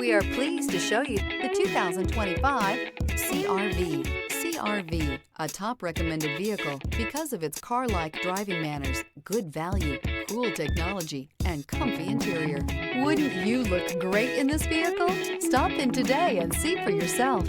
We are pleased to show you the 2025 CR-V. CR-V, a top recommended vehicle because of its car-like driving manners, good value, cool technology, and comfy interior. Wouldn't you look great in this vehicle? Stop in today and see for yourself.